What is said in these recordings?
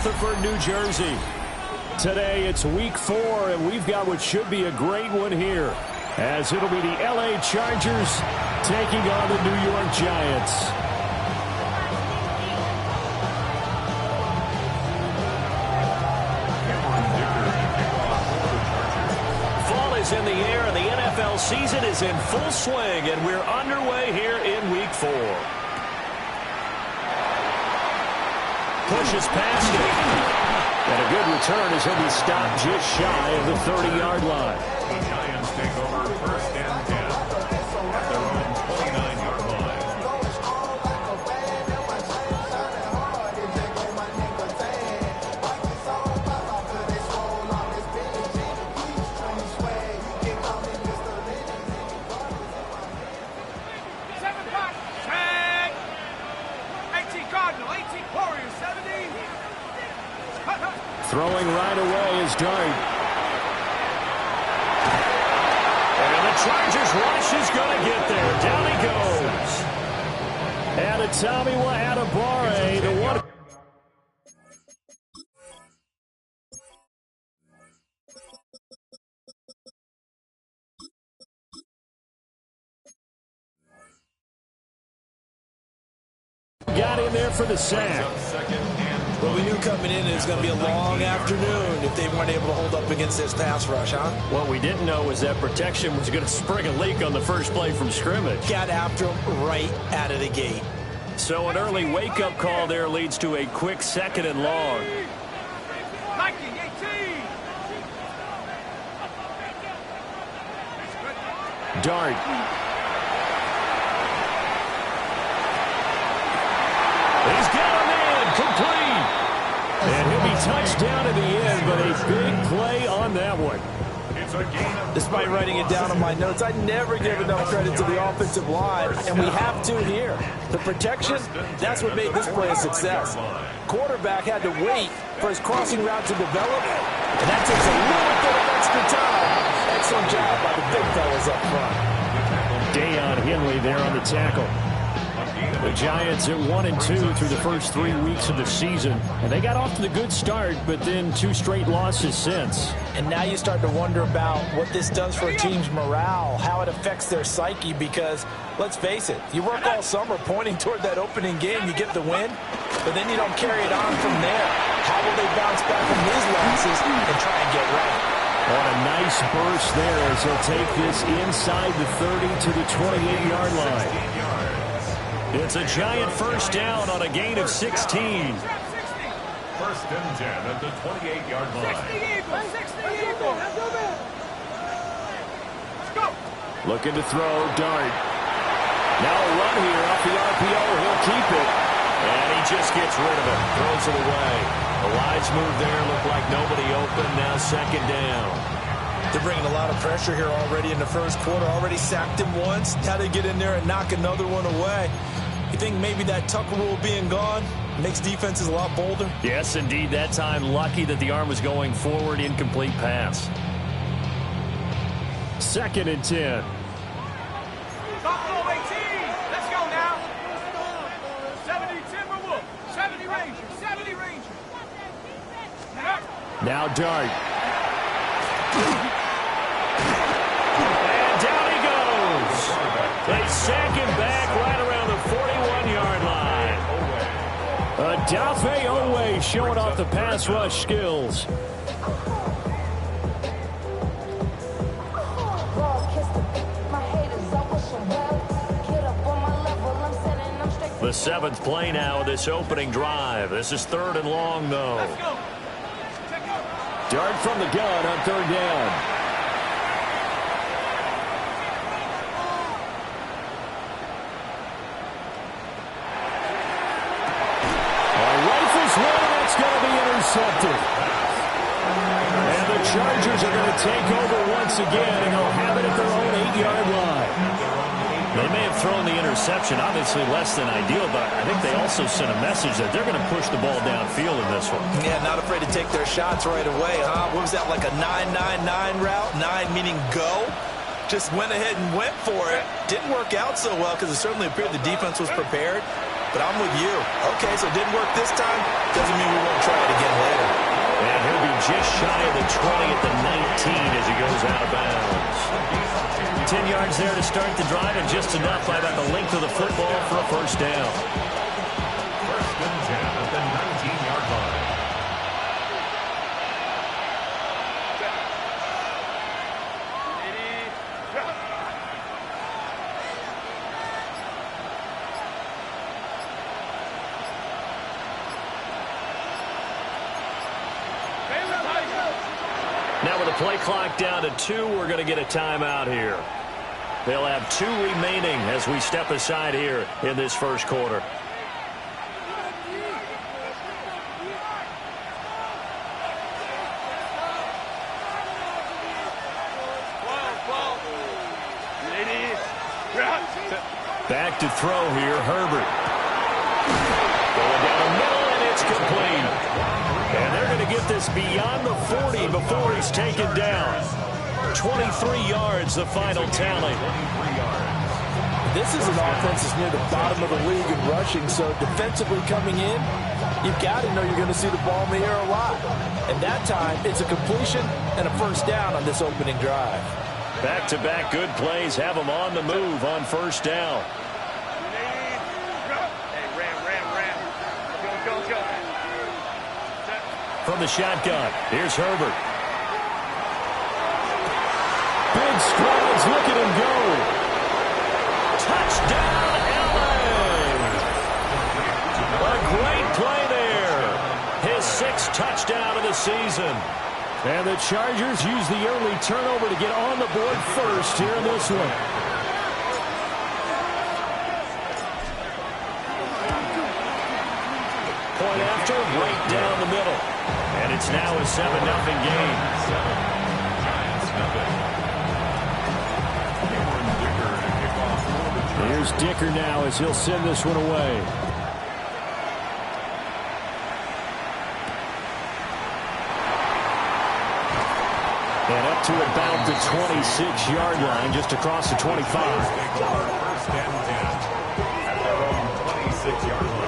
Rutherford, New Jersey. Today it's week 4, and we've got what should be a great one here, as it'll be the LA Chargers taking on the New York Giants. Fall is in the air, and the NFL season is in full swing, and we're underway here in week 4. Pushes past it. And a good return as he'll be stopped just shy of the 30-yard line. The Giants take over first and 10 at their own 29-yard line. Tag! 18 Cardinal, 18 Warriors, 70. Throwing right away is Dart. And the Chargers rush is going to get there. Down he goes. And a Tommy Adebawore, the one. Got in there for the sack. Well, we knew coming in it was going to be a long afternoon if they weren't able to hold up against this pass rush, huh? What we didn't know was that protection was going to spring a leak on the first play from scrimmage. Got after him right out of the gate. So an early wake-up call there leads to a quick 2nd and long. Nike, 18. Dart. He's got him in, complete. And he'll be touched down in the end, but a big play on that one. Despite writing it down on my notes, I never give enough credit to the offensive line, and we have to here. The protection, that's what made this play a success. Quarterback had to wait for his crossing route to develop, and that takes a little bit of extra time. Excellent job by the big fellas up front. Deion Henley there on the tackle. The Giants at 1-2 through the first 3 weeks of the season. And they got off to the good start, but then 2 straight losses since. And now you start to wonder about what this does for a team's morale, how it affects their psyche, because, let's face it, you work all summer pointing toward that opening game, you get the win, but then you don't carry it on from there. How will they bounce back from these losses and try and get right? What a nice burst there as he'll take this inside the 30 to the 28-yard line. It's a Giant first down on a gain of 16. First and 10 at the 28-yard line. 60 Eagles. Let's go. Looking to throw, Dart. Now a run here off the RPO. He'll keep it. And he just gets rid of it. Throws it away. A wise move there. Looked like nobody open. Now 2nd down. They're bringing a lot of pressure here already in the first quarter. Already sacked him once. How they get in there and knock another one away. You think maybe that Tucker rule being gone makes defenses a lot bolder? Yes, indeed. That time, lucky that the arm was going forward. Incomplete pass. 2nd and 10. Buffalo 18. Let's go now. 70 Timberwolves. 70 Rangers. 70 Rangers. Now Dart. And down he goes. They sack him back right around the 41-yard line. Odafe Oweh showing off the pass rush skills. The 7th play now of this opening drive. This is 3rd and long, though. Dart from the gun on 3rd down. It's going to be intercepted. And the Chargers are going to take over once again, and they'll have it at their own 8-yard line. They may have thrown the interception, obviously less than ideal, but I think they also sent a message that they're going to push the ball downfield in this one. Yeah, not afraid to take their shots right away, huh? What was that, like a 9-9-9 route? 9 meaning go? Just went ahead and went for it. Didn't work out so well because it certainly appeared the defense was prepared. But I'm with you. Okay, so it didn't work this time. Doesn't mean we won't try it again just shy of the 20 at the 19 as he goes out of bounds. 10 yards there to start the drive, and just enough by about the length of the football for a first down. First and 10 at the 19-yard line. Now with the play clock down to 2, we're going to get a timeout here. They'll have 2 remaining as we step aside here in this first quarter. Back to throw here, Herbert. Going down the middle, and it's complete. And they're going to get this beyond the 40 before he's taken down. 23 yards, the final tally. This is an offense that's near the bottom of the league in rushing, so defensively coming in, you've got to know you're going to see the ball in the air a lot. And that time, it's a completion and a first down on this opening drive. Back-to-back good plays have them on the move on first down. From the shotgun, here's Herbert. Big strides, look at him go. Touchdown, LA! A great play there. His 6th touchdown of the season. And the Chargers use the early turnover to get on the board first here in this one. Point after, right down the middle. And it's now a 7-0 game. Here's Dicker now as he'll send this one away. And up to about the 26-yard line, just across the 25. First and 10 at their own 26-yard line.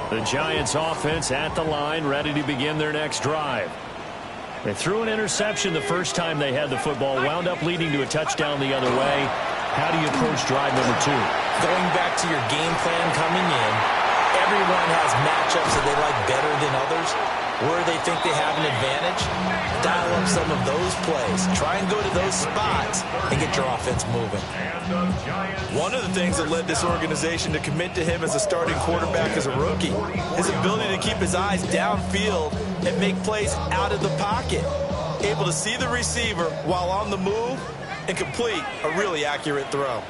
The Giants offense at the line, ready to begin their next drive. They threw an interception the first time they had the football, wound up leading to a touchdown the other way. How do you approach drive number 2? Going back to your game plan coming in, everyone has matchups that they like better than others. Where they think they have an advantage, dial up some of those plays. Try and go to those spots and get your offense moving. One of the things that led this organization to commit to him as a starting quarterback as a rookie, his ability to keep his eyes downfield and make plays out of the pocket. Able to see the receiver while on the move and complete a really accurate throw.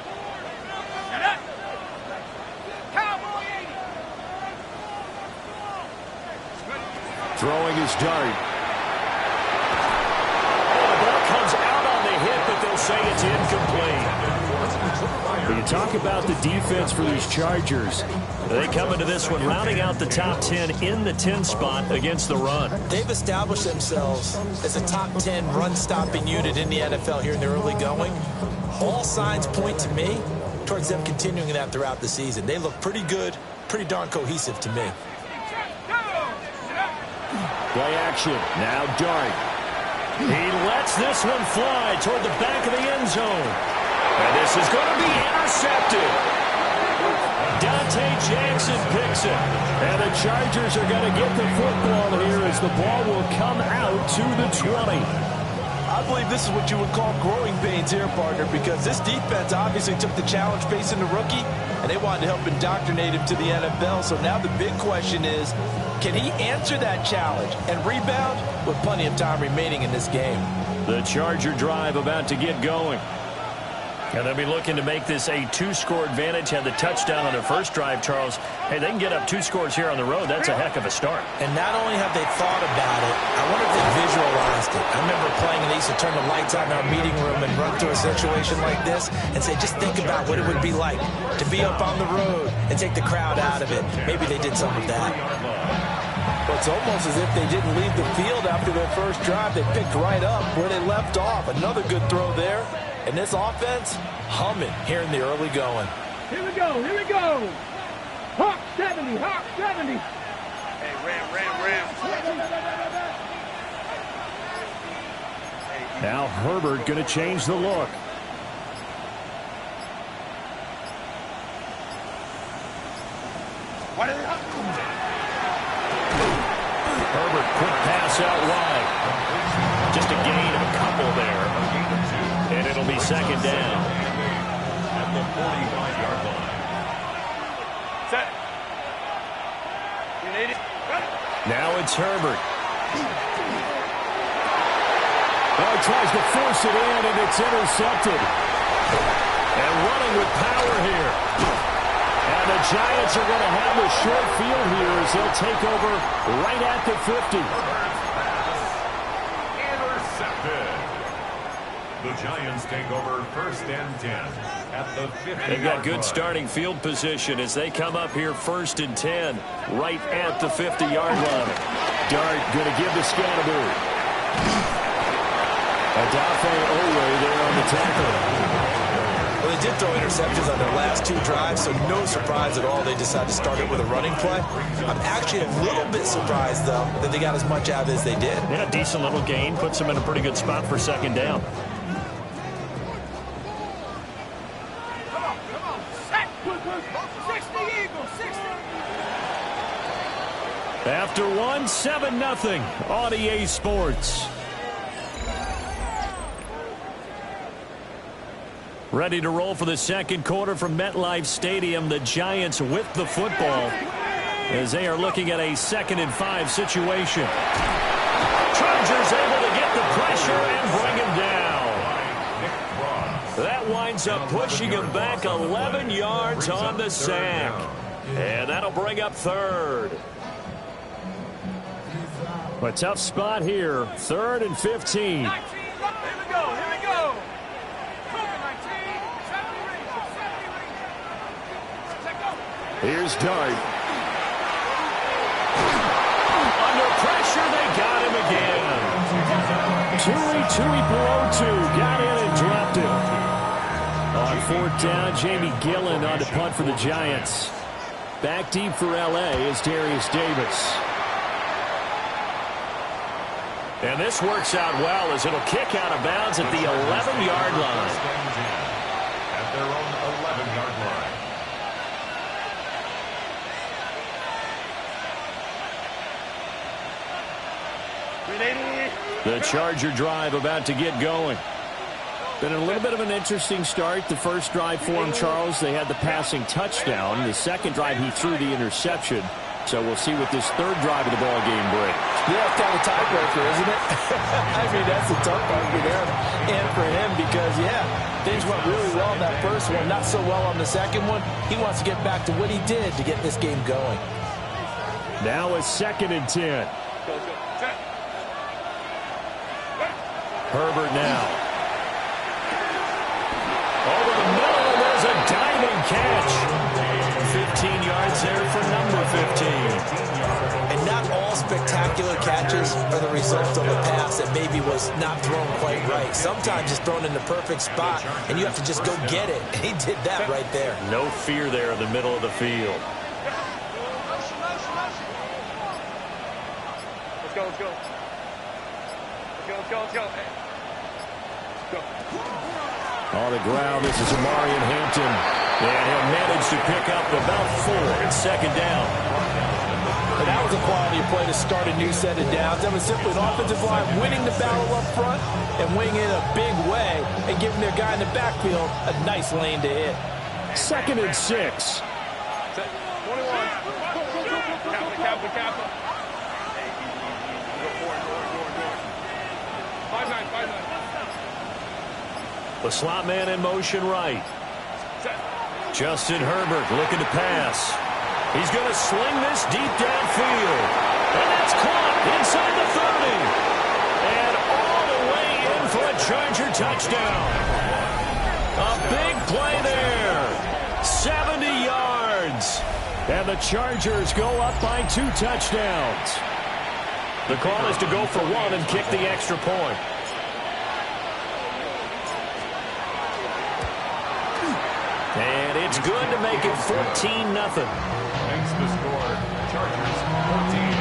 Throwing his dart. Oh, the ball comes out on the hit, but they'll say it's incomplete. When you talk about the defense for these Chargers, they come into this one rounding out the top 10 in the 10 spot against the run. They've established themselves as a top 10 run-stopping unit in the NFL here in the early going. All signs point to me towards them continuing that throughout the season. They look pretty good, pretty darn cohesive to me. Play action. Now Dart. He lets this one fly toward the back of the end zone. And this is going to be intercepted. Dante Jackson picks it. And the Chargers are going to get the football here as the ball will come out to the 20. I believe this is what you would call growing pains here, partner, because this defense obviously took the challenge facing the rookie, and they wanted to help indoctrinate him to the NFL. So now the big question is, can he answer that challenge and rebound with plenty of time remaining in this game? The Charger drive about to get going. And they'll be looking to make this a 2-score advantage. Had the touchdown on their first drive, Charles. Hey, they can get up 2 scores here on the road. That's a heck of a start. And not only have they thought about it, I wonder if they visualized it. I remember playing, and they used to turn the lights on in our meeting room and run through a situation like this and say, just think about what it would be like to be up on the road and take the crowd out of it. Maybe they did some of that. Well, it's almost as if they didn't leave the field after their first drive. They picked right up where they left off. Another good throw there. And this offense, humming here in the early going. Here we go, here we go. Hawk 70, Hawk 70. Now Herbert going to change the look. Herbert, quick pass out wide. Just a gain of a couple there. And it'll be second down. At the 45-yard line. Set. You need it. Now it's Herbert. Oh, tries to force it in, and it's intercepted. And running with power here. And the Giants are going to have the short field here as they'll take over right at the 50. Intercepted. The Giants take over 1st and 10 at the 50. They've got good starting field position as they come up here 1st and 10 right at the 50-yard line. Dart going to give to Scatterbury. Adafe Owe there on the tackle. Well, they did throw interceptions on their last 2 drives, so no surprise at all they decided to start it with a running play. I'm actually a little bit surprised, though, that they got as much out of it as they did. Yeah, decent little gain. Puts them in a pretty good spot for second down. Come on. Set. 60 Eagles. 60. After 7-0 on EA Sports. Ready to roll for the second quarter from MetLife Stadium. The Giants with the football as they are looking at a 2nd and 5 situation. Chargers able to get the pressure and bring him down. That winds up pushing him back 11 yards on the sack. And that'll bring up 3rd. A tough spot here. 3rd and 15. 19. Here we go. Here's Dart. Under pressure, they got him again. Tui below 2. Got in and dropped it. On 4th down, Jamie Gillen on to punt for the Giants. Back deep for L.A. is Darius Davis. And this works out well as it'll kick out of bounds at the 11-yard line. At their own 11-yard line. The Charger drive about to get going. Been a little bit of an interesting start. The first drive for him, Charles, they had the passing touchdown. The second drive, he threw the interception. So we'll see what this third drive of the ball game brings. Yeah, it's kind of a tiebreaker, isn't it? I mean, that's a tough one for them and for him because, yeah, things went really well in that first one, not so well on the second one. He wants to get back to what he did to get this game going. Now a 2nd and 10. Herbert now. Over the middle, there's a diving catch. 15 yards there for number 15. And not all spectacular catches are the result of a pass that maybe was not thrown quite right. Sometimes it's thrown in the perfect spot, and you have to just go get it. And he did that right there. No fear there in the middle of the field. Let's go. On the ground, this is Amarian Hampton. And he'll manage to pick up about 4. It's second down. But that was a quality play to start a new set of downs. That was simply an offensive line winning the battle up front and winning in a big way and giving their guy in the backfield a nice lane to hit. 2nd and 6. 21. Kappa. 5-9. The slot man in motion right. Justin Herbert looking to pass. He's going to sling this deep downfield. And that's caught inside the 30. And all the way in for a Charger touchdown. A big play there. 70 yards. And the Chargers go up by 2 touchdowns. The call is to go for 1 and kick the extra point. And it's good to make it 14-0. Makes the score. Chargers 14.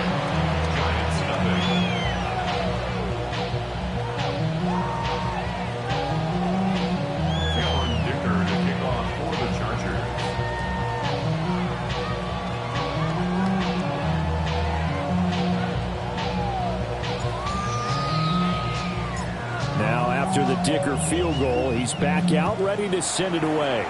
After the Dicker field goal, he's back out, ready to send it away.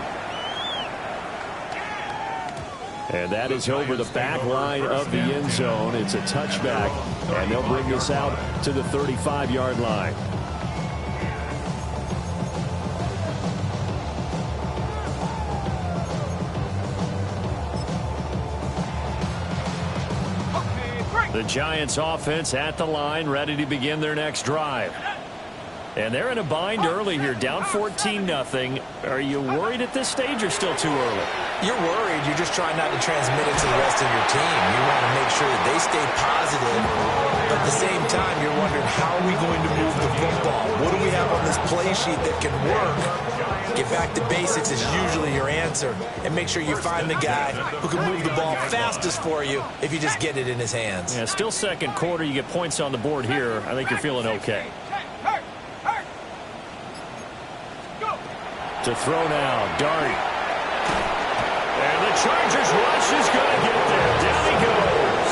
And that is over the back line of the end zone. It's a touchback, and they'll bring this out to the 35-yard line. The Giants offense at the line, ready to begin their next drive. And they're in a bind early here, down 14-0. Are you worried at this stage or still too early? You're worried. You're just trying not to transmit it to the rest of your team. You want to make sure that they stay positive. But at the same time, you're wondering, how are we going to move the football? What do we have on this play sheet that can work? Get back to basics is usually your answer. And make sure you find the guy who can move the ball fastest for you if you just get it in his hands. Yeah, still second quarter. You get points on the board here. I think you're feeling okay. To throw now, Dart. And the Chargers rush is going to get there. Down he goes.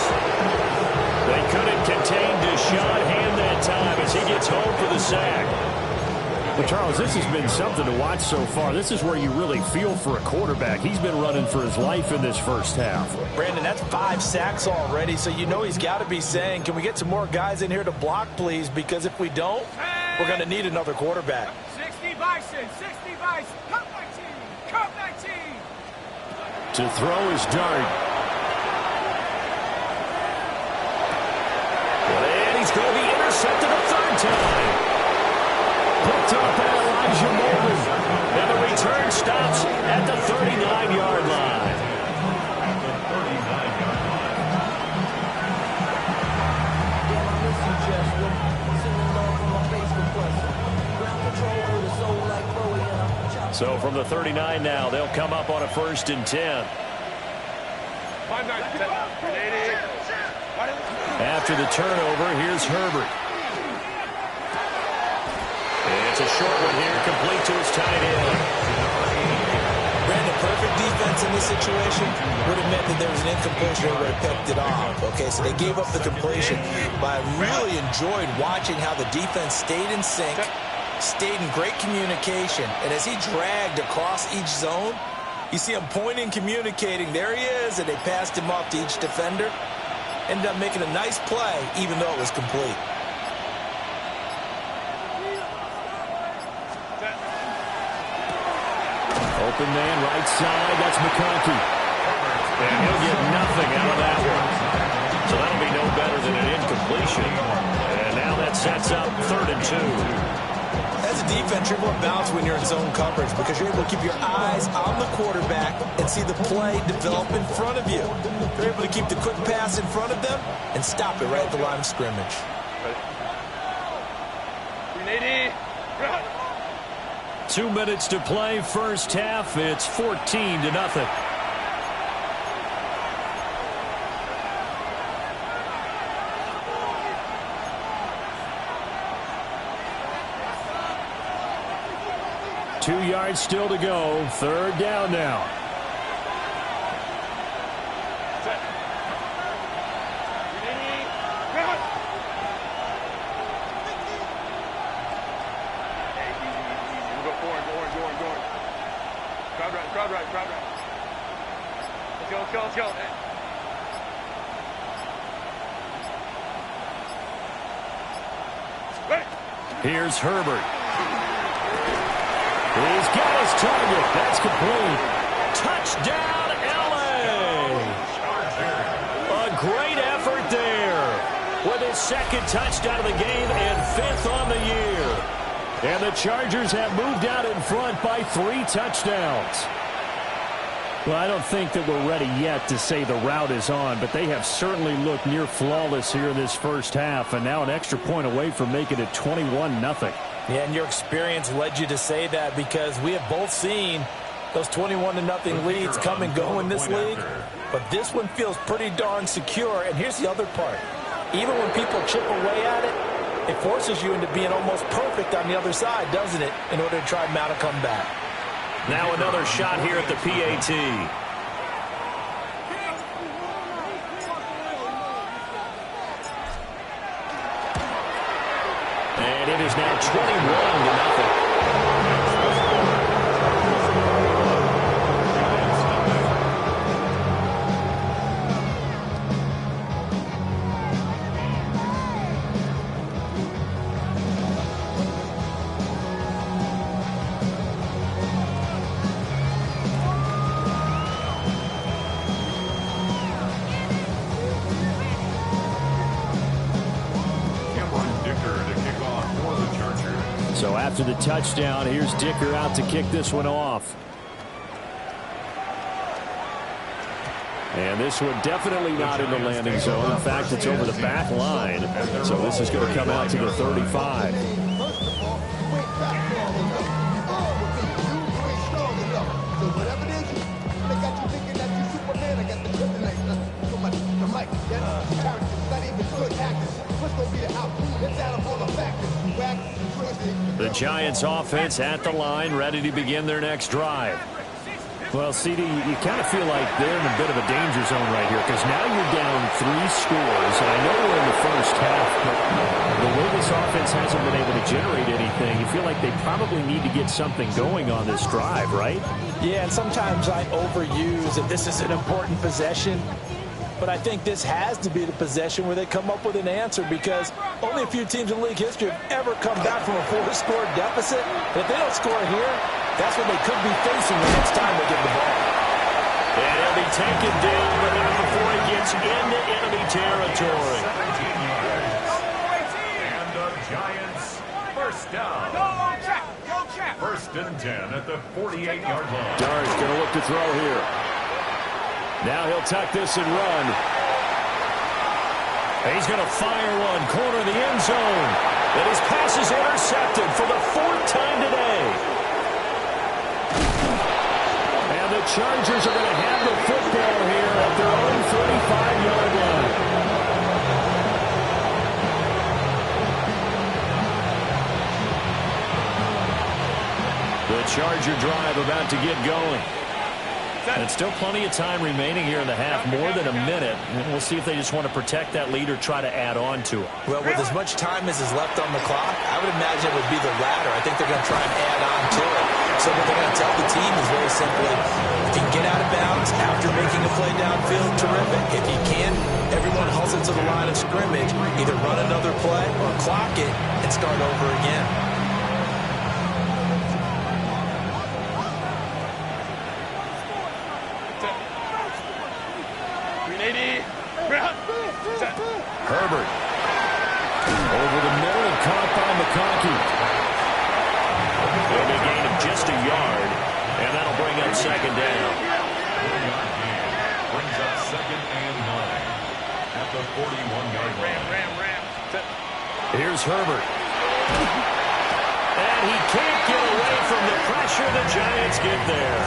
They couldn't contain Deshaun Hand that time as he gets home for the sack. Well, Charles, this has been something to watch so far. This is where you really feel for a quarterback. He's been running for his life in this first half. Brandon, that's 5 sacks already, so you know he's got to be saying, can we get some more guys in here to block, please? Because if we don't, we're going to need another quarterback. 60 Bison, 60 Bison, cut my team, cut my team. To throw is Dart. And he's going to be intercepted a third time. Picked up by Elijah Molden. And the return stops at the 39-yard line. So from the 39 now, they'll come up on a 1st and 10. After the turnover, here's Herbert. And it's a short one here, complete to his tight end. Brandon, perfect defense in this situation would have meant that there was an incompletion that would have picked it off. Okay, so they gave up the completion, but I really enjoyed watching how the defense stayed in sync, stayed in great communication, and as he dragged across each zone, you see him pointing, communicating. There he is, and they passed him off to each defender. Ended up making a nice play, even though it was complete. Open man, right side. That's McConkey. And he'll get nothing out of that one. So that'll be no better than an incompletion. And now that sets up 3rd and 2. As a defense, you're more balanced when you're in zone coverage because you're able to keep your eyes on the quarterback and see the play develop in front of you. You're able to keep the quick pass in front of them and stop it right at the line of scrimmage. 2 minutes to play, first half. It's 14-0. Two yards still to go. 3rd down now. Crowd right. Let's go. Here's Herbert. He's got his target. That's complete. Touchdown, L.A. A great effort there with his 2nd touchdown of the game and 5th on the year. And the Chargers have moved out in front by 3 touchdowns. Well, I don't think that we're ready yet to say the route is on, but they have certainly looked near flawless here in this first half, and now an extra point away from making it 21-0. Yeah, and your experience led you to say that because we have both seen those 21-0 leads come and go in this league, but this one feels pretty darn secure. And here's the other part. Even when people chip away at it, it forces you into being almost perfect on the other side, doesn't it, in order to try and mount a comeback. Now another shot here at the PAT. And it is now 21-0. So after the touchdown, here's Dicker out to kick this one off. And this one definitely not in the landing zone. In fact, it's over the back line. So this is going to come out to the 35. The Giants offense at the line, ready to begin their next drive. Well, CD, you kind of feel like they're in a bit of a danger zone right here because now you're down 3 scores. And I know we're in the first half, but the way this offense hasn't been able to generate anything, you feel like they probably need to get something going on this drive, right? Yeah, and sometimes I overuse that this is an important possession. But I think this has to be the possession where they come up with an answer because only a few teams in league history have ever come back from a 4-score deficit. And if they don't score here, that's what they could be facing the next time they get the ball. And he'll be taken down, but not before he gets into enemy territory. And the Giants first down. First and 10 at the 48-yard line. Dar's going to look to throw here. Now he'll tuck this and run. He's going to fire one, corner of the end zone. And his pass is intercepted for the 4th time today. And the Chargers are going to have the football here at their own 35-yard line. The Charger drive about to get going. And still plenty of time remaining here in the half, more than a minute. And we'll see if they just want to protect that lead or try to add on to it. Well, with as much time as is left on the clock, I would imagine it would be the latter. I think they're going to try and add on to it. So what they're going to tell the team is very simply, if you can get out of bounds after making a play downfield, terrific. If you can't, everyone hustle to the line of scrimmage, either run another play or clock it and start over again. Herbert. Over the middle and caught by McConkey. A gain of just a yard, and that'll bring up second down. Brings up second and 9 at the 41-yard line. Here's Herbert. And he can't get away from the pressure. The Giants get there.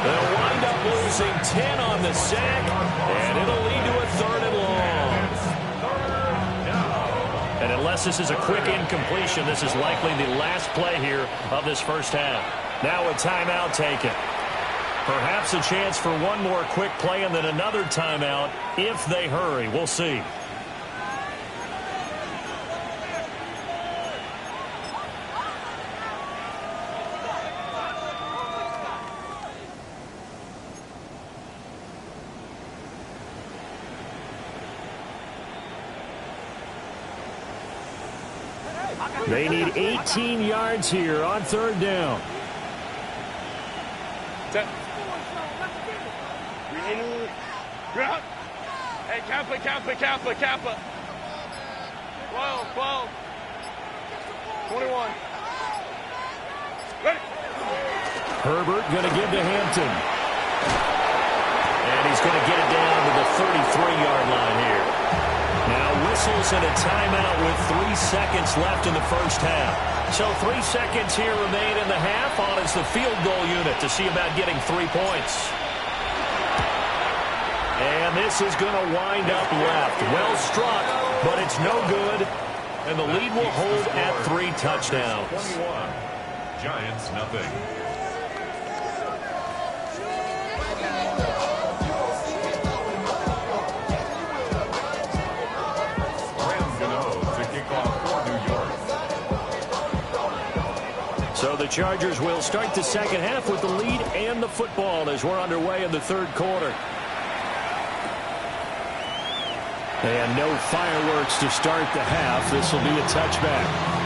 They'll wind up losing 10 on the sack, and it'll lead to a 3rd and long. And unless this is a quick incompletion, this is likely the last play here of this first half. Now a timeout taken. Perhaps a chance for one more quick play and then another timeout if they hurry. We'll see. They need 18 yards here on 3rd down. Hey, Kappa. 12. 21. Ready. Herbert going to give to Hampton. And he's going to get it down to the 33-yard line here. Now whistles and a timeout with 3 seconds left in the first half. So 3 seconds here remain in the half. On is the field goal unit to see about getting 3 points. And this is going to wind up left. Well struck, but it's no good. And the lead will hold at 3 touchdowns. 21. Giants nothing. the Chargers will start the second half with the lead and the football as we're underway in the third quarter. And no fireworks to start the half. This will be a touchback.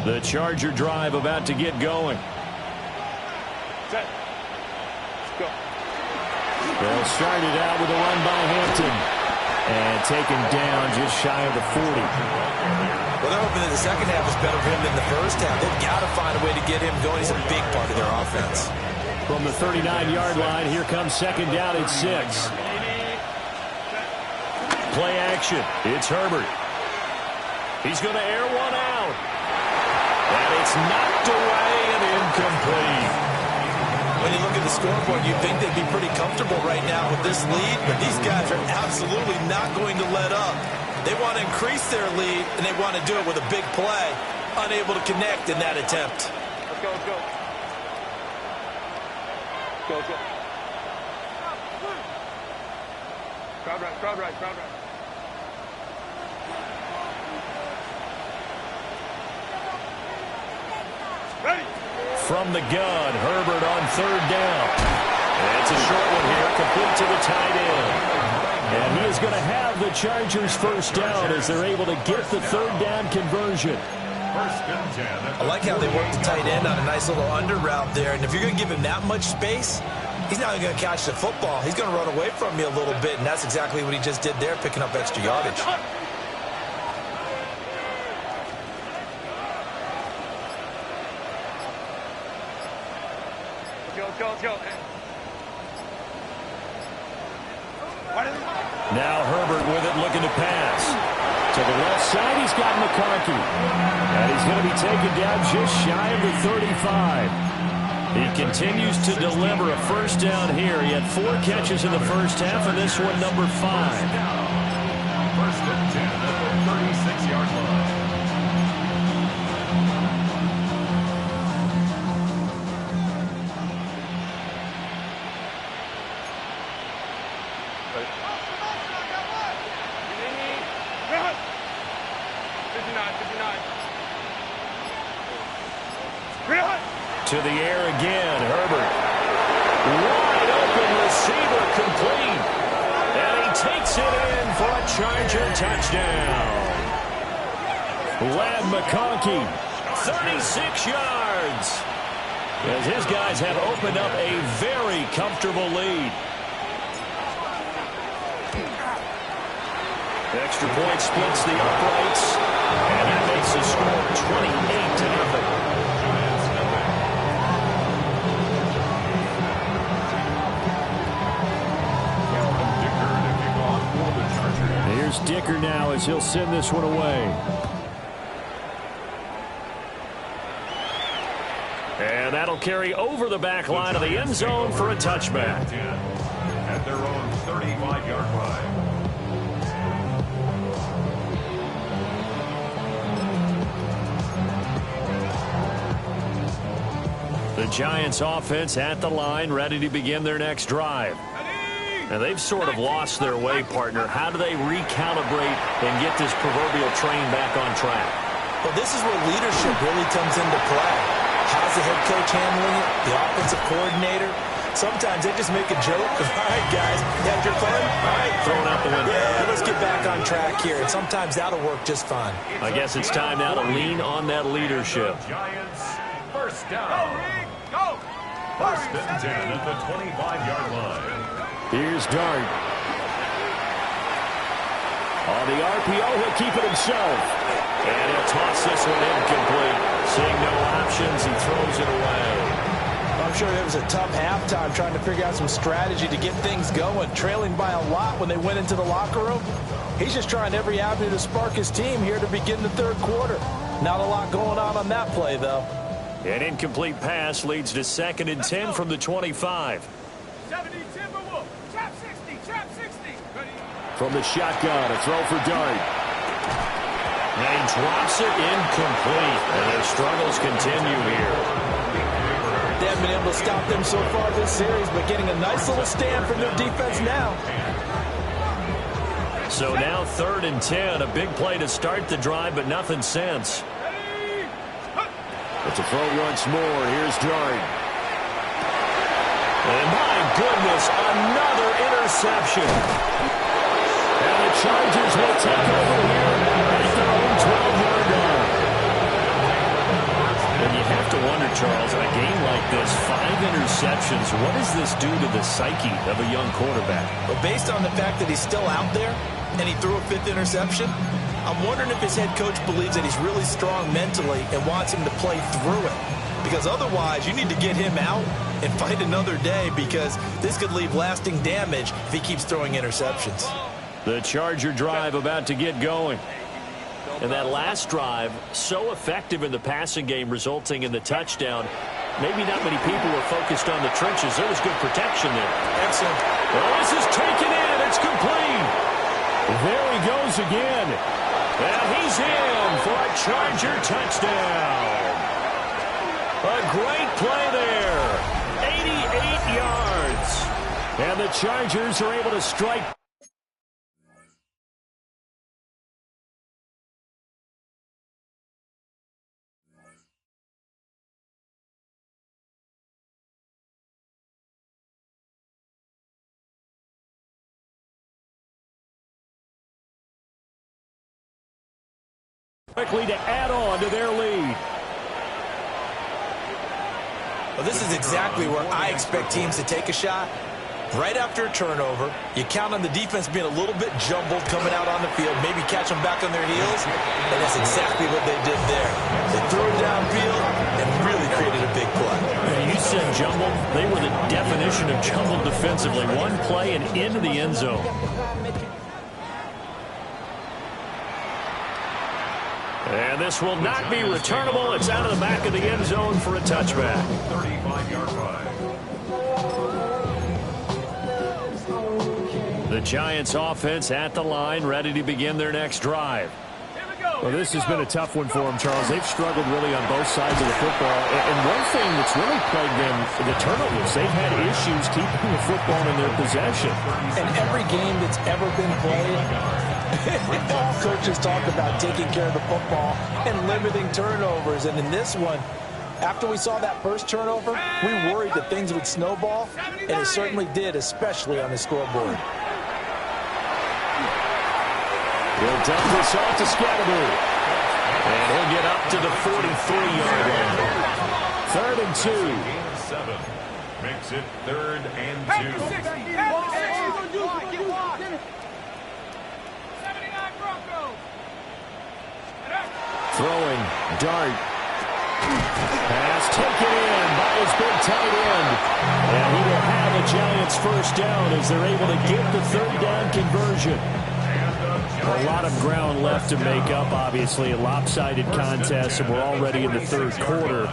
The Charger drive about to get going. Set. Let's go. They'll start it out with a run by Hampton. And taken down just shy of the 40. Well, they're hoping that the second half is better for him than the first half. They've got to find a way to get him going. He's a big part of their offense. From the 39-yard line, here comes second down at 6. Play action. It's Herbert. He's going to air one out. And it's knocked away and incomplete. When you look at the scoreboard, you'd think they'd be pretty comfortable right now with this lead, but these guys are absolutely not going to let up. They want to increase their lead, and they want to do it with a big play. Unable to connect in that attempt. Let's go, let's go. Let's go, let's go. Crowd right, crowd right, crowd right. Ready. From the gun, Herbert on third down. And it's a short one here, complete to the tight end. And he is going to have the Chargers first down as they're able to get the third down conversion. I like how they work the tight end on a nice little under route there. And if you're going to give him that much space, he's not going to catch the football. He's going to run away from you a little bit, and that's exactly what he just did there, picking up extra yardage. Let's go. Now Herbert with it, looking to pass. To the left side, he's got McConkey. And he's going to be taken down just shy of the 35. He continues to deliver a first down here. He had 4 catches in the first half, and this one number 5. First and 10 at the 36-yard line. To the air again, Herbert. Wide open receiver complete. And he takes it in for a Charger touchdown. Lad McConkey, 36 yards. As his guys have opened up a very comfortable lead. Extra point splits the uprights. And that makes the score 28-0. Here's Dicker now as he'll send this one away. And that'll carry over the back line of the end zone for a touchback. At their own 35-yard line. The Giants offense at the line, ready to begin their next drive. And they've sort of lost their way, partner. How do they recalibrate and get this proverbial train back on track? Well, this is where leadership really comes into play. How's the head coach handling it? The offensive coordinator? Sometimes they just make a joke of, all right, guys, you had your fun? All right. Throwing out the window. Yeah, let's get back on track here. And sometimes that'll work just fine. I guess it's time now to lean on that leadership. Giants, first down. Go! First and 10 at the 25-yard line. Here's Dart. On the RPO, he'll keep it himself. And he'll toss this one incomplete. Seeing no options, he throws it away. I'm sure it was a tough halftime trying to figure out some strategy to get things going. Trailing by a lot when they went into the locker room. He's just trying every avenue to spark his team here to begin the third quarter. Not a lot going on that play, though. An incomplete pass leads to 2nd and 10 from the 25. 70 Timberwolves. Trap 60. Trap 60. Ready? From the shotgun, a throw for Dart. And he drops it incomplete. And their struggles continue here. They haven't been able to stop them so far this series, but getting a nice little stand from their defense now. So now 3rd and 10. A big play to start the drive, but nothing since. It's a throw once more. Here's Dart. And my goodness, another interception. And the Chargers will take over here at their own 12-yard line. And you have to wonder, Charles, in a game like this, 5 interceptions, what does this do to the psyche of a young quarterback? Well, based on the fact that he's still out there and he threw a 5th interception, I'm wondering if his head coach believes that he's really strong mentally and wants him to play through it. Because otherwise, you need to get him out and fight another day, because this could leave lasting damage if he keeps throwing interceptions. The Charger drive about to get going. And that last drive, so effective in the passing game, resulting in the touchdown. Maybe not many people were focused on the trenches. There was good protection there. Excellent. Well, this is taken in. It's complete. There he goes again. And he's in for a Charger touchdown. A great play there. 88 yards. And the Chargers are able to strike. Quickly to add on to their lead. Well, this is exactly where I expect teams to take a shot. Right after a turnover, you count on the defense being a little bit jumbled coming out on the field, maybe catch them back on their heels, and that's exactly what they did there. They threw it downfield and really created a big play. You said jumbled. They were the definition of jumbled defensively. One play and into the end zone. And this will not be returnable. It's out of the back of the end zone for a touchback. 35-yard line. The Giants offense at the line, ready to begin their next drive. Well, this has been a tough one for them, Charles. They've struggled really on both sides of the football. And one thing that's really plagued them, the turnovers. They've had issues keeping the football in their possession. In every game that's ever been played, all coaches talk about taking care of the football and limiting turnovers. And in this one, after we saw that first turnover, we worried that things would snowball, and it certainly did, especially on the scoreboard. He'll dump this off to Scatterby. And he'll get up to the 43-yard line. 3rd and 2. Seven makes it 3rd and 2. Throwing, Dart. Pass taken in by his big tight end. And he will have the Giants first down as they're able to get the 3rd down conversion. A lot of ground left to make up, obviously. A lopsided contest, and we're already in the 3rd quarter.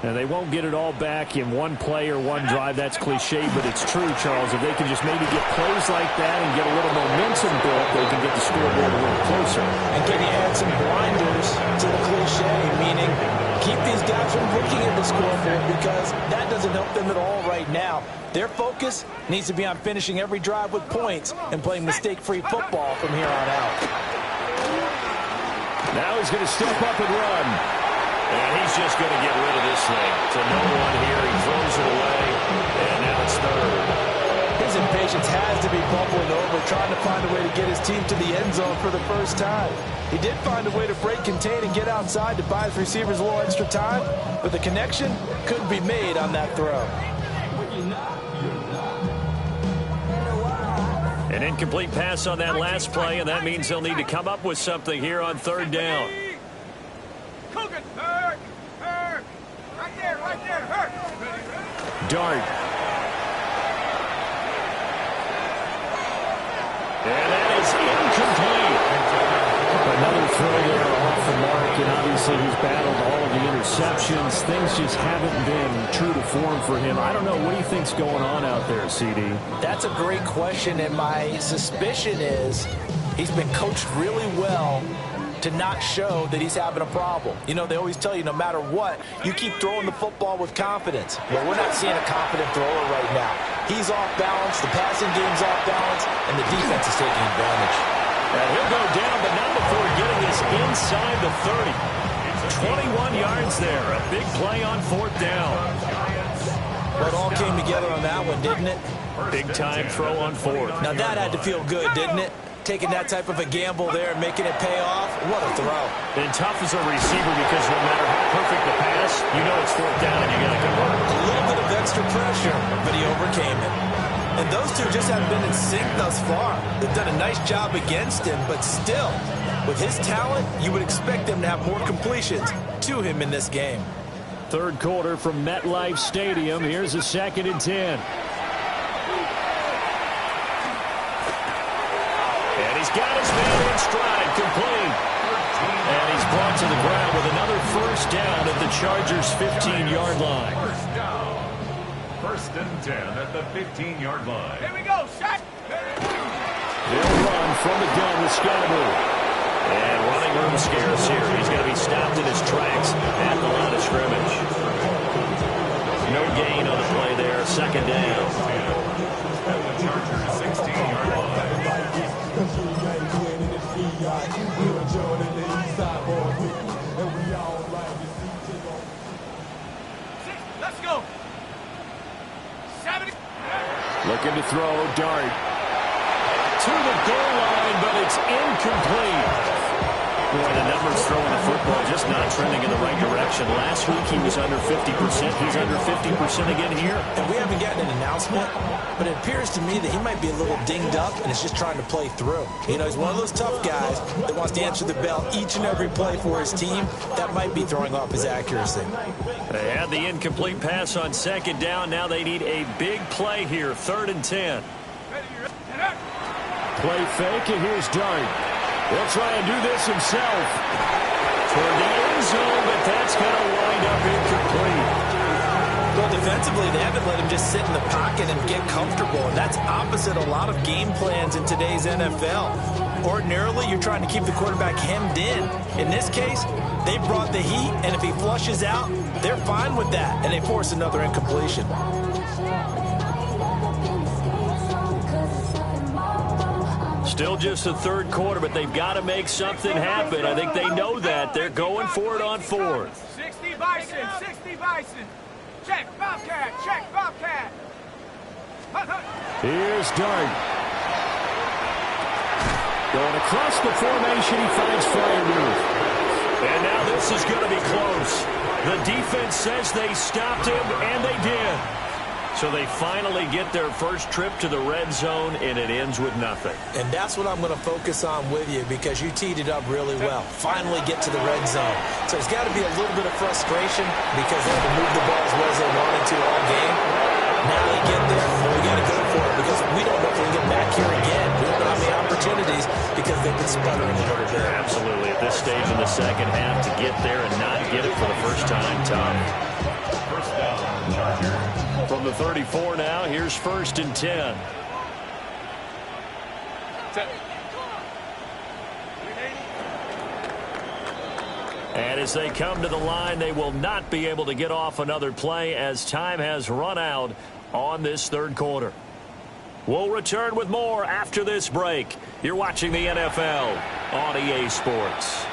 And they won't get it all back in one play or one drive. That's cliche, but it's true, Charles. If they can just maybe get plays like that and get a little momentum built, they can get the scoreboard a little closer. And can you add some blinders to the cliche, meaning keep these guys from looking at the scoreboard, because that doesn't help them at all right now. Their focus needs to be on finishing every drive with points and playing mistake-free football from here on out. Now he's going to step up and run. And he's just going to get rid of this thing. To no one here. He throws it away. And now it's 3rd. His impatience has to be bubbling over, trying to find a way to get his team to the end zone for the first time. He did find a way to break, contain, and get outside to buy his receivers a little extra time, but the connection couldn't be made on that throw. An incomplete pass on that last play, and that means they'll need to come up with something here on 3rd down. Dart. And that is incomplete. Another throw there off the mark, and obviously Obviously, he's battled all of the interceptions. Things just haven't been true to form for him. I don't know. What do you think's going on out there, CD? That's a great question, and my suspicion is he's been coached really well to not show that he's having a problem. You know, they always tell you no matter what, you keep throwing the football with confidence. Well, we're not seeing a confident thrower right now. He's off balance, the passing game's off balance, and the defense is taking advantage. And he'll go down, but not before getting this inside the 30. 21 yards there. A big play on 4th down. Well, it all came together on that one, didn't it? Big time throw on 4th. Now that had to feel good, didn't it? Taking that type of a gamble there and making it pay off. What a throw. And tough as a receiver because no matter how perfect the pass, you know it's 4th down and you got to convert. A little bit of extra pressure, but he overcame it. And those two just haven't been in sync thus far. They've done a nice job against him, but still, with his talent, you would expect them to have more completions to him in this game. 3rd quarter from MetLife Stadium. Here's a 2nd and 10. And he's got his man in stride, complete. And he's brought to the ground with another 1st down at the Chargers' 15-yard line. 1st and 10 at the 15-yard line. Here we go, shot. They'll run from the gun with Scottaboo. And running room scarce here. He's going to be stopped in his tracks at the line of scrimmage. No gain on the play there. 2nd down. At the Chargers' 16-yard line. Let's go. 70. Looking to throw, dart. To the goal line, but it's incomplete. Boy, the numbers throwing the football just not trending in the right direction. Last week he was under 50%. He's under 50% again here. And we haven't gotten an announcement, but it appears to me that he might be a little dinged up and is just trying to play through. You know, he's one of those tough guys that wants to answer the bell each and every play for his team. That might be throwing off his accuracy. They had the incomplete pass on 2nd down. Now they need a big play here. 3rd and 10. Play fake, and here's Dart. He'll try and do this himself. Toward the end zone, but that's going to wind up incomplete. Well, defensively, they haven't let him just sit in the pocket and get comfortable. And that's opposite a lot of game plans in today's NFL. Ordinarily, you're trying to keep the quarterback hemmed in. In this case, they brought the heat, and if he flushes out, they're fine with that, and they force another incompletion. Still just the 3rd quarter, but they've got to make something happen. I think they know that. They're going for it on 4th. 60 Bison, 60 Bison. Check, Bobcat, check, Bobcat. Here's Dart. Going across the formation, he finds Freiermuth. And now this is going to be close. The defense says they stopped him, and they did. So they finally get their first trip to the red zone, and it ends with nothing. And that's what I'm going to focus on with you because you teed it up really well. Finally get to the red zone. So there's got to be a little bit of frustration because they had to move the ball as well as they wanted to all game. Now they get there, and we got to go for it because we don't know if we can get back here again. We don't know how many opportunities because they've been sputtering a little bit. Absolutely. At this stage in the second half, to get there and not get it for the first time, tough. 1st down, Chargers. From the 34 now, here's 1st and 10. And as they come to the line, they will not be able to get off another play as time has run out on this 3rd quarter. We'll return with more after this break. You're watching the NFL on EA Sports.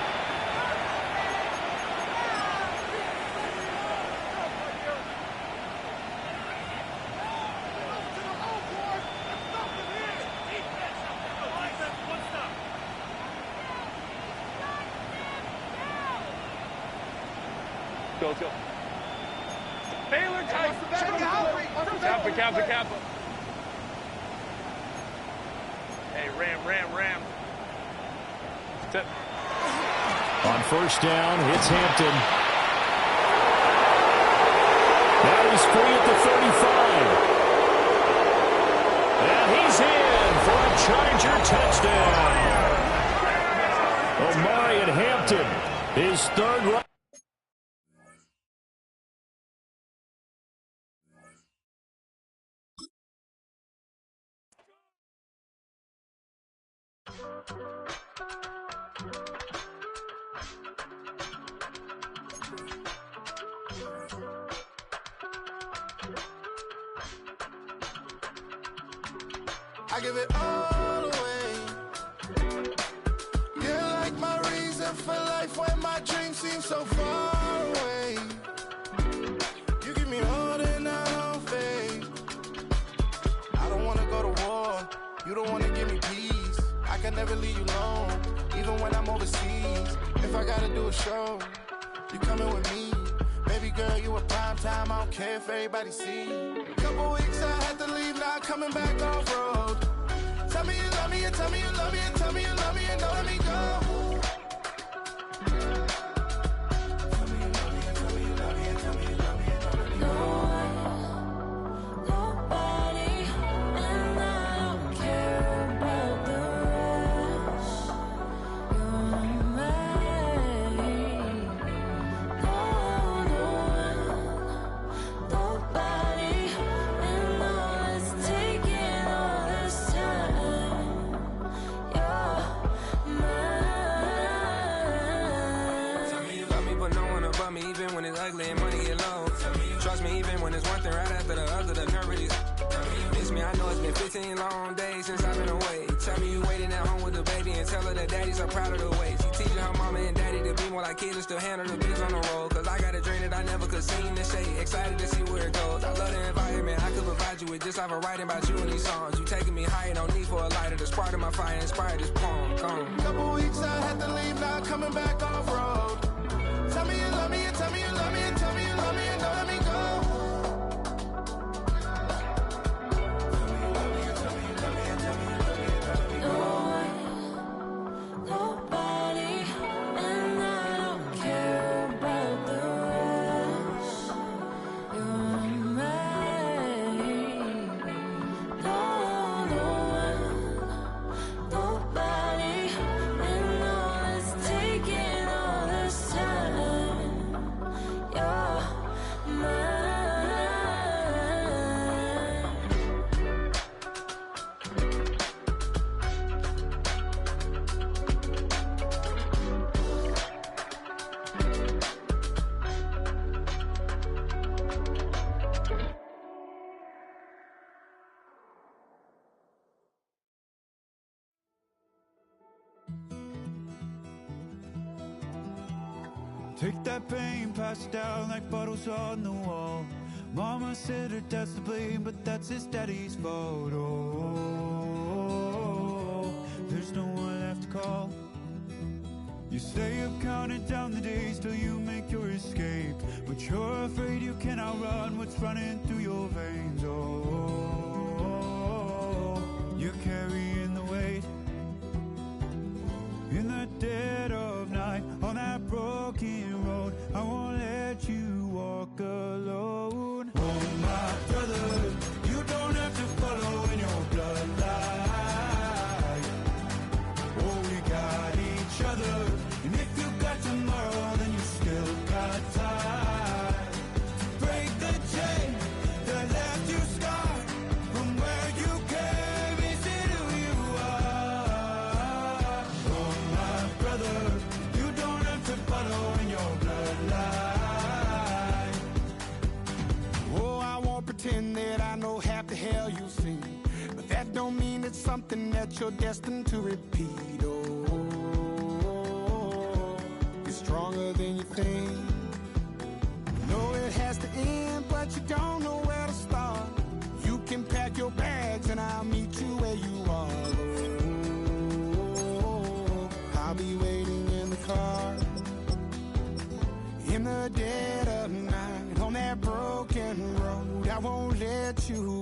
Go. Baylor tight. Kappa. Hey, ram. On 1st down, it's Hampton. Now he's free at the 35. And he's in for a Charger touchdown. Omarion Hampton His third run. I give it all away. You're like my reason for life when my dreams seem so far away. You give me all that I don't fade. I don't wanna go to war. You don't wanna give me peace. I can never leave you alone, even when I'm overseas. If I gotta do a show, you coming with me. Baby girl, you a prime time. I don't care if everybody see. Couple weeks I had to leave, now coming back off road. Tell me you love me, and tell me you love me, and tell me you love me, and don't let me go. Tell me you love me, and tell me you love me, and tell me you love me, and don't let me go. Nobody, and I don't care about the rest. You're mine. Nobody, and all it's taking all this time. You're mine. Tell me you love me, but no one above me, even when it's ugly and money get low. Trust me, even when it's one thing right after the other, the nerve really. Miss me, I know it's been 15 long days since I've been away. Tell me you waiting at home with the baby and tell her that daddy's so proud of the way. She teaching her mama and daddy to be more like kids and still handle the biz on the road. Cause I got a dream that I never could see in the shade. Excited to see where it goes. I love the environment. I could provide you with just like a writing about you in these songs. You taking me higher, no need for a lighter. The spark of my fire inspired this poem. Gone. Couple weeks I had to leave, now coming back off road. Tell me you love me, and tell me you love me, and tell me you love me, and don't let me go. Nobody, and I don't care about the rest. You're mine. Nobody, and all it's taking all this time. You're mine. Take that pain, pass it down like bottles on the wall. Mama said her dad's to blame, but that's his daddy's fault. Oh, there's no one left to call. You stay up counting down the days till you make your escape, but you're afraid you can outrun what's running through your veins. Oh, you're carrying the weight in the dead of night on that broken road. I won't let you walk alone. Oh, my brother, you don't have to follow in your bloodline. Oh, we got each other, and if you got tomorrow, then you still got time to break the chain that left you scarred from where you came into who you are. Oh, my brother, you don't have to follow in your bloodline. Oh, I won't pretend that I know half the hell you've seen, but that don't mean it's something that you're destined to repeat. Oh, you're stronger than you think. You know it has to end, but you don't know where to start. You can pack your bags and I'll meet you where you are. Oh, I'll be waiting in the car in the dead of night on that broken road. I won't let you